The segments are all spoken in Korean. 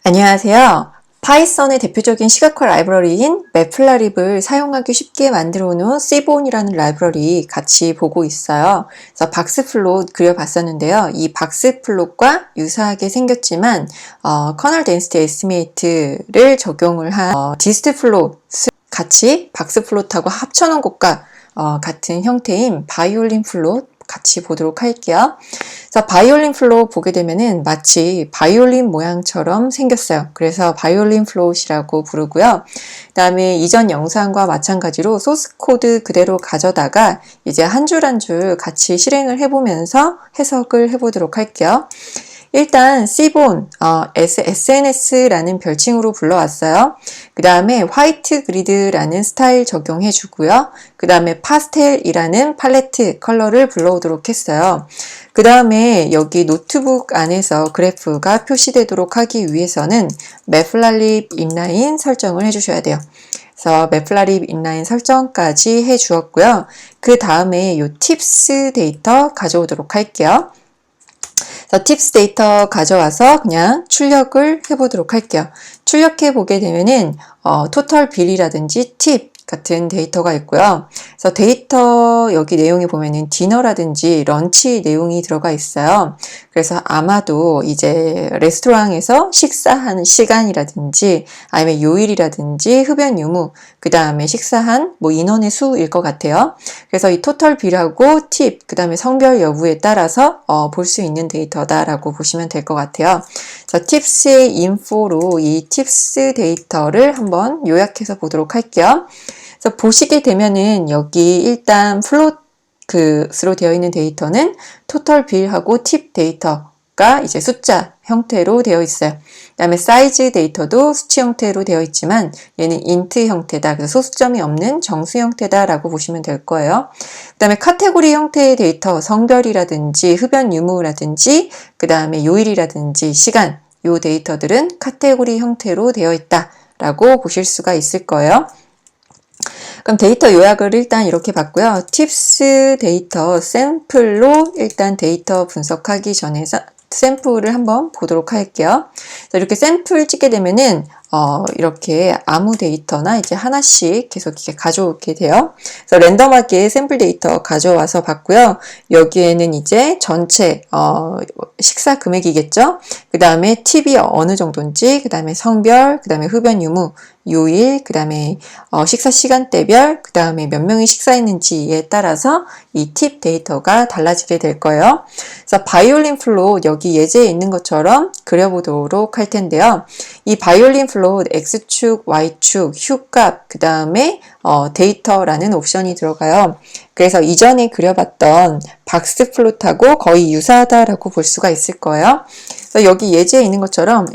안녕하세요. 파이썬의 대표적인 시각화 라이브러리인 매플라립을 사용하기 쉽게 만들어 놓은 C본이라는 라이브러리 같이 보고 있어요. 그래서 박스플롯 그려봤었는데요. 이 박스플롯과 유사하게 생겼지만 커널 덴시티 에스티메이트를 적용을 한 디스트플롯을 같이 박스플롯하고 합쳐놓은 것과 같은 형태인 바이올린 플롯 같이 보도록 할게요. 자, 바이올린 플롯 보게 되면은 마치 바이올린 모양처럼 생겼어요. 그래서 바이올린 플롯이라고 부르고요. 그 다음에 이전 영상과 마찬가지로 소스 코드 그대로 가져다가 이제 한 줄 한 줄 같이 실행을 해보면서 해석을 해보도록 할게요. 일단 C본, SNS라는 별칭으로 불러왔어요. 그 다음에 화이트 그리드라는 스타일 적용해 주고요. 그 다음에 파스텔이라는 팔레트 컬러를 불러오도록 했어요. 그 다음에 여기 노트북 안에서 그래프가 표시되도록 하기 위해서는 매플라립 인라인 설정을 해주셔야 돼요. 그래서 매플라립 인라인 설정까지 해 주었고요. 그 다음에 이 팁스 데이터 가져오도록 할게요. 팁스 데이터 가져와서 그냥 출력을 해보도록 할게요. 출력해 보게 되면은 토탈 빌이라든지 팁 같은 데이터가 있고요. 그래서 데이터 여기 내용에 보면은 디너라든지 런치 내용이 들어가 있어요. 그래서 아마도 이제 레스토랑에서 식사하는 시간이라든지 아니면 요일이라든지 흡연 유무 그 다음에 식사한 인원의 수일 것 같아요. 그래서 이 토탈 빌하고 팁 그 다음에 성별 여부에 따라서 볼 수 있는 데이터다라고 보시면 될 것 같아요. 그래서 팁스의 인포로 이 팁스 데이터를 한번 요약해서 보도록 할게요. 그래서 보시게 되면은 여기 일단 플롯으로 되어 있는 데이터는 토탈 빌하고 팁 데이터가 이제 숫자 형태로 되어 있어요. 그 다음에 사이즈 데이터도 수치 형태로 되어 있지만 얘는 인트 형태다. 그래서 소수점이 없는 정수 형태다라고 보시면 될 거예요. 그 다음에 카테고리 형태의 데이터, 성별이라든지 흡연 유무라든지 그 다음에 요일이라든지 시간 요 데이터들은 카테고리 형태로 되어 있다라고 보실 수가 있을 거예요. 그럼 데이터 요약을 일단 이렇게 봤고요. 팁스 데이터 샘플로 일단 데이터 분석하기 전에서 샘플을 한번 보도록 할게요. 이렇게 샘플 찍게 되면은 이렇게 아무 데이터나 이제 하나씩 계속 이렇게 가져오게 돼요. 그래서 랜덤하게 샘플 데이터 가져와서 봤고요. 여기에는 이제 전체 식사 금액이겠죠. 그 다음에 팁이 어느 정도인지, 그 다음에 성별, 그 다음에 흡연 유무, 요일, 그 다음에 식사 시간대별, 그 다음에 몇 명이 식사했는지에 따라서 이 팁 데이터가 달라지게 될 거예요. 그래서 바이올린 플롯 여기 예제에 있는 것처럼 그려보도록 할 텐데요. 이 바이올린 플롯 X축, Y축, 휴값, 그 다음에 데이터라는 옵션이 들어가요. 그래서 이전에 그려봤던 박스 플롯하고 거의 유사하다라고 볼 수가 있을 거예요. 그래서 여기 예제에 있는 것처럼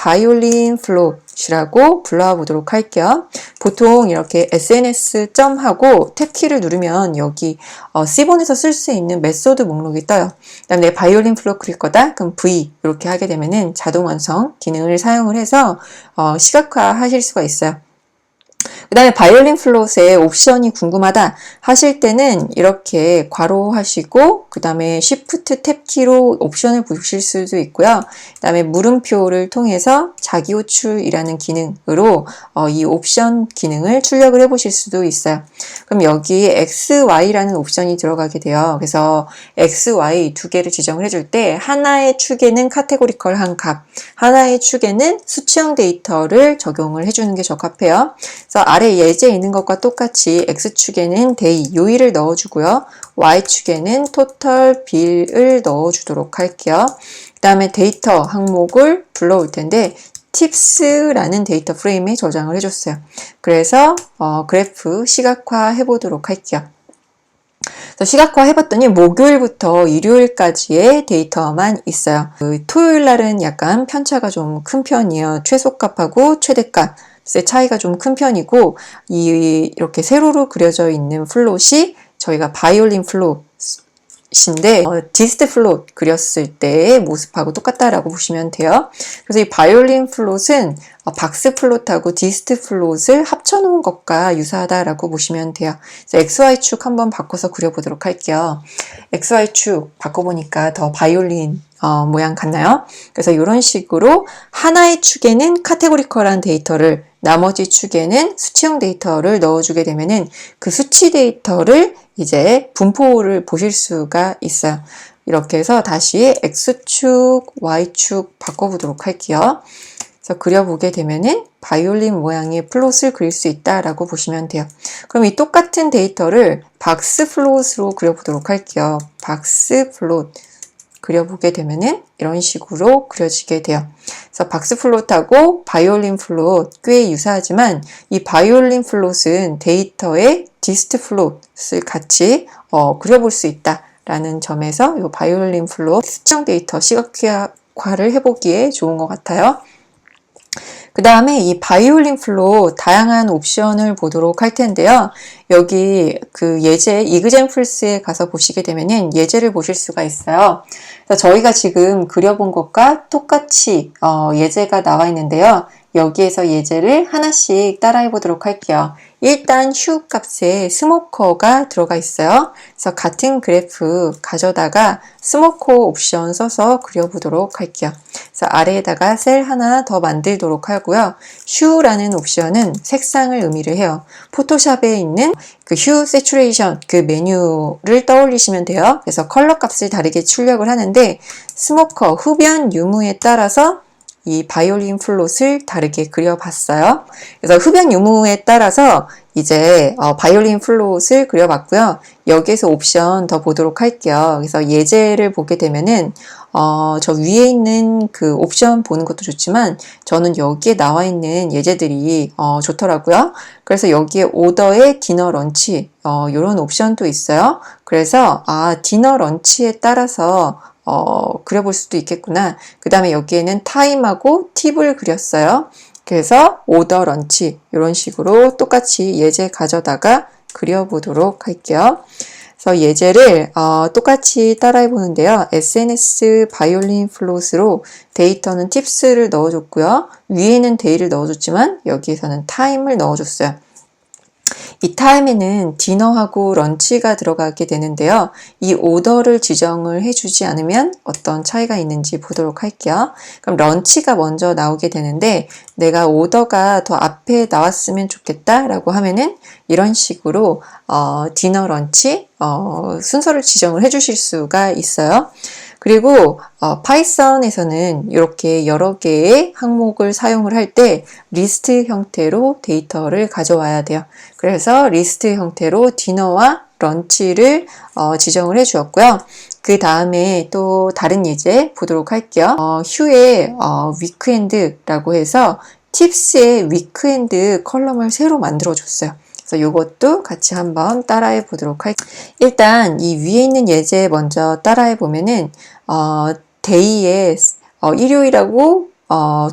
sns.violin float이라고 불러와 보도록 할게요. 보통 이렇게 sns. 하고 탭키를 누르면 여기 C본에서 쓸 수 있는 메소드 목록이 떠요. 그 다음에 바이올린 플롯 그릴 거다? 그럼 V 이렇게 하게 되면은 자동 완성 기능을 사용을 해서 시각화 하실 수가 있어요. 그 다음에 바이올린 플롯의 옵션이 궁금하다 하실 때는 이렇게 괄호 하시고 그 다음에 Shift 탭키로 옵션을 보실 수도 있고요. 그 다음에 물음표를 통해서 자기 호출이라는 기능으로 이 옵션 기능을 출력을 해 보실 수도 있어요. 그럼 여기에 XY라는 옵션이 들어가게 돼요. 그래서 XY 두 개를 지정을 해줄 때 하나의 축에는 카테고리컬한 값, 하나의 축에는 수치형 데이터를 적용을 해주는 게 적합해요. 그래서 아래 예제에 있는 것과 똑같이 X축에는 day, 요일을 넣어주고요. Y축에는 total bill을 넣어주도록 할게요. 그 다음에 데이터 항목을 불러올 텐데 tips라는 데이터 프레임에 저장을 해줬어요. 그래서 그래프 시각화 해보도록 할게요. 시각화 해봤더니 목요일부터 일요일까지의 데이터만 있어요. 토요일 날은 약간 편차가 좀 큰 편이에요. 최소값하고 최대값. 차이가 좀 큰 편이고 이렇게 세로로 그려져 있는 플롯이 저희가 바이올린 플롯인데 디스트 플롯 그렸을 때의 모습하고 똑같다라고 보시면 돼요. 그래서 이 바이올린 플롯은 박스 플롯하고 디스트 플롯을 합쳐놓은 것과 유사하다라고 보시면 돼요. 그래서 XY축 한번 바꿔서 그려보도록 할게요. XY축 바꿔보니까 더 바이올린 모양 같나요? 그래서 이런 식으로 하나의 축에는 카테고리컬한 데이터를, 나머지 축에는 수치형 데이터를 넣어주게 되면은 그 수치 데이터를 이제 분포를 보실 수가 있어요. 이렇게 해서 다시 X축, Y축 바꿔보도록 할게요. 그래서 그려보게 되면은 바이올린 모양의 플롯을 그릴 수 있다라고 보시면 돼요. 그럼 이 똑같은 데이터를 박스 플롯으로 그려보도록 할게요. 박스 플롯 그려보게 되면은 이런 식으로 그려지게 돼요. 그래서 박스 플롯하고 바이올린 플롯 꽤 유사하지만 이 바이올린 플롯은 데이터의 디스트 플롯을 같이 그려볼 수 있다라는 점에서 이 바이올린 플롯 수치형 데이터 시각화를 해보기에 좋은 것 같아요. 그 다음에 이 바이올린 플롯 다양한 옵션을 보도록 할 텐데요. 여기 그 예제 이그젠플스에 가서 보시게 되면은 예제를 보실 수가 있어요. 그래서 저희가 지금 그려본 것과 똑같이 예제가 나와 있는데요. 여기에서 예제를 하나씩 따라해 보도록 할게요. 일단 휴 값에 스모커가 들어가 있어요. 그래서 같은 그래프 가져다가 스모커 옵션 써서 그려보도록 할게요. 그래서 아래에다가 셀 하나 더 만들도록 하고요. 휴라는 옵션은 색상을 의미를 해요. 포토샵에 있는 그 휴 세츄레이션 그 메뉴를 떠올리시면 돼요. 그래서 컬러 값을 다르게 출력을 하는데 스모커 흡연 유무에 따라서 이 바이올린 플롯을 다르게 그려봤어요. 그래서 흡연 유무에 따라서 이제 바이올린 플롯을 그려봤고요. 여기에서 옵션 더 보도록 할게요. 그래서 예제를 보게 되면은 저 위에 있는 그 옵션 보는 것도 좋지만 저는 여기에 나와 있는 예제들이 좋더라고요. 그래서 여기에 오더에 디너 런치 이런 옵션도 있어요. 그래서 디너 런치에 따라서 그려볼 수도 있겠구나. 그 다음에 여기에는 타임하고 팁을 그렸어요. 그래서 오더 런치 이런 식으로 똑같이 예제 가져다가 그려보도록 할게요. 그래서 예제를 똑같이 따라해 보는데요. SNS 바이올린 플롯으로 데이터는 팁스를 넣어줬고요. 위에는 데이를 넣어줬지만 여기에서는 타임을 넣어줬어요. 이 타임에는 디너하고 런치가 들어가게 되는데요. 이 오더를 지정을 해주지 않으면 어떤 차이가 있는지 보도록 할게요. 그럼 런치가 먼저 나오게 되는데 내가 오더가 더 앞에 나왔으면 좋겠다라고 하면은 이런 식으로 디너 런치 순서를 지정을 해주실 수가 있어요. 그리고 파이썬에서는 이렇게 여러 개의 항목을 사용을 할 때 리스트 형태로 데이터를 가져와야 돼요. 그래서 리스트 형태로 디너와 런치를 지정을 해 주었고요. 그 다음에 또 다른 예제 보도록 할게요. 휴의 위크엔드라고 해서 팁스의 위크엔드 컬럼을 새로 만들어 줬어요. 그래서 이것도 같이 한번 따라해 보도록 할게요. 일단 이 위에 있는 예제 먼저 따라해 보면은 데이에 일요일하고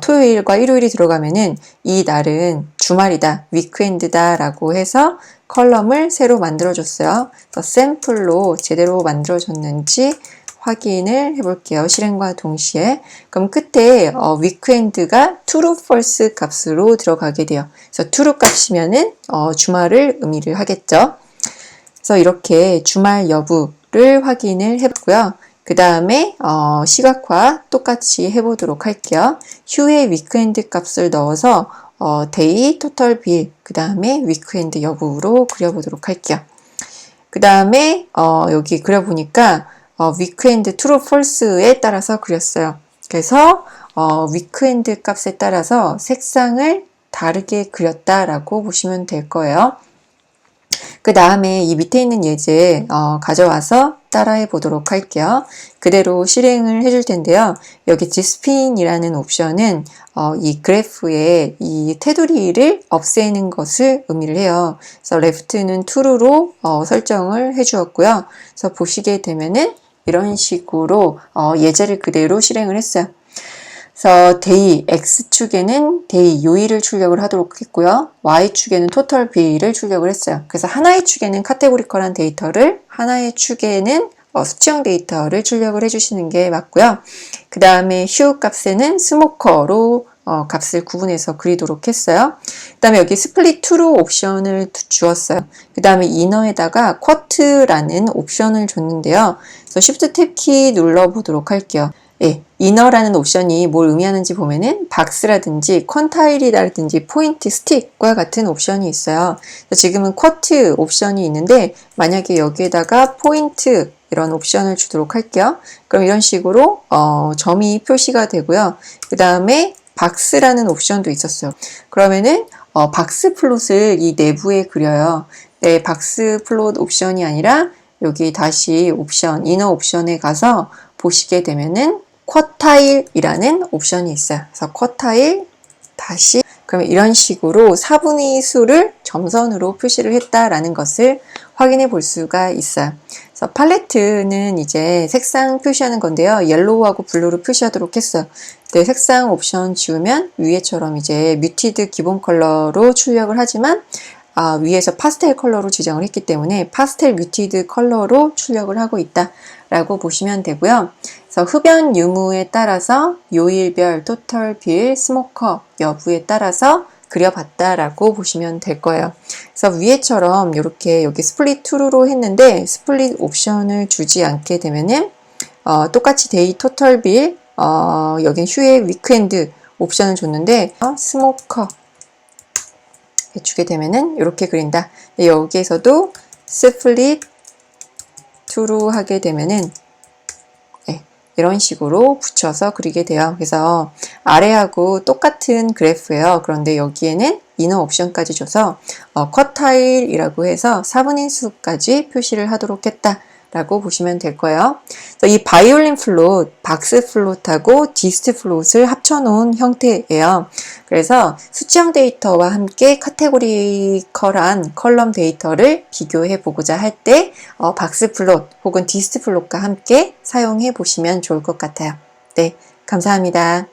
토요일과 일요일이 들어가면은 이 날은 주말이다, 위크엔드다 라고 해서 컬럼을 새로 만들어 줬어요. 그래서 샘플로 제대로 만들어졌는지 확인을 해볼게요. 실행과 동시에. 그럼 끝에 위크엔드가 true, false 값으로 들어가게 돼요. 그래서 true 값이면은 주말을 의미를 하겠죠. 그래서 이렇게 주말 여부를 확인을 해봤고요. 그 다음에 시각화 똑같이 해보도록 할게요. 휴의 위크엔드 값을 넣어서 데이, 토털 빌, 그 다음에 위크엔드 여부로 그려보도록 할게요. 그 다음에 여기 그려보니까 위크엔드 트루 폴스에 따라서 그렸어요. 그래서 위크엔드 값에 따라서 색상을 다르게 그렸다라고 보시면 될 거예요. 그 다음에 이 밑에 있는 예제 가져와서 따라해 보도록 할게요. 그대로 실행을 해줄 텐데요. 여기 디스핀이라는 옵션은 이 그래프의 이 테두리를 없애는 것을 의미를 해요. 그래서 left는 true로 설정을 해 주었고요. 그래서 보시게 되면은 이런 식으로 예제를 그대로 실행을 했어요. 그래서 데이 X축에는 데이 요일을 출력을 하도록 했고요. Y축에는 토털 B를 출력을 했어요. 그래서 하나의 축에는 카테고리컬한 데이터를, 하나의 축에는 수치형 데이터를 출력을 해주시는 게 맞고요. 그 다음에 휴 값에는 스모커로 값을 구분해서 그리도록 했어요. 그 다음에 여기 스플릿 투로 옵션을 주었어요. 그 다음에 이너에다가 쿼트라는 옵션을 줬는데요. 그래서 Shift 탭 키 눌러보도록 할게요. 예, 이너라는 옵션이 뭘 의미하는지 보면은 박스라든지 퀀타일이라든지 포인트, 스틱과 같은 옵션이 있어요. 그래서 지금은 쿼트 옵션이 있는데 만약에 여기에다가 포인트 이런 옵션을 주도록 할게요. 그럼 이런 식으로 점이 표시가 되고요. 그 다음에 박스라는 옵션도 있었어요. 그러면은 박스 플롯을 이 내부에 그려요. 네, 박스 플롯 옵션이 아니라 여기 다시 옵션, 이너 옵션에 가서 보시게 되면은 쿼타일이라는 옵션이 있어요. 그래서 쿼타일 다시 그러면 이런 식으로 4분의 수를 점선으로 표시를 했다라는 것을 확인해 볼 수가 있어요. 그래서 팔레트는 이제 색상 표시하는 건데요. 옐로우하고 블루로 표시하도록 했어요. 네, 색상 옵션 지우면 위에처럼 이제 뮤티드 기본 컬러로 출력을 하지만 위에서 파스텔 컬러로 지정을 했기 때문에 파스텔 뮤티드 컬러로 출력을 하고 있다라고 보시면 되고요. 그래서 흡연 유무에 따라서 요일별, 토털 빌, 스모커 여부에 따라서 그려봤다라고 보시면 될 거예요. 그래서 위에처럼 이렇게 여기 스플릿 투루로 했는데 스플릿 옵션을 주지 않게 되면은 똑같이 데이, 토털 빌, 여긴 휴일, 위크엔드 옵션을 줬는데 스모커 주게 되면은 이렇게 그린다. 여기에서도 스플릿 투루 하게 되면은 이런 식으로 붙여서 그리게 돼요. 그래서 아래하고 똑같은 그래프예요. 그런데 여기에는 이너 옵션까지 줘서 쿼타일이라고 해서 4분의 수까지 표시를 하도록 했다라고 보시면 될 거예요. 그래서 이 바이올린 플롯, 박스 플롯하고 디스트 플롯을 합쳐놓은 형태예요. 그래서 수치형 데이터와 함께 카테고리컬한 컬럼 데이터를 비교해 보고자 할 때 박스 플롯 혹은 디스트 플롯과 함께 사용해 보시면 좋을 것 같아요. 네, 감사합니다.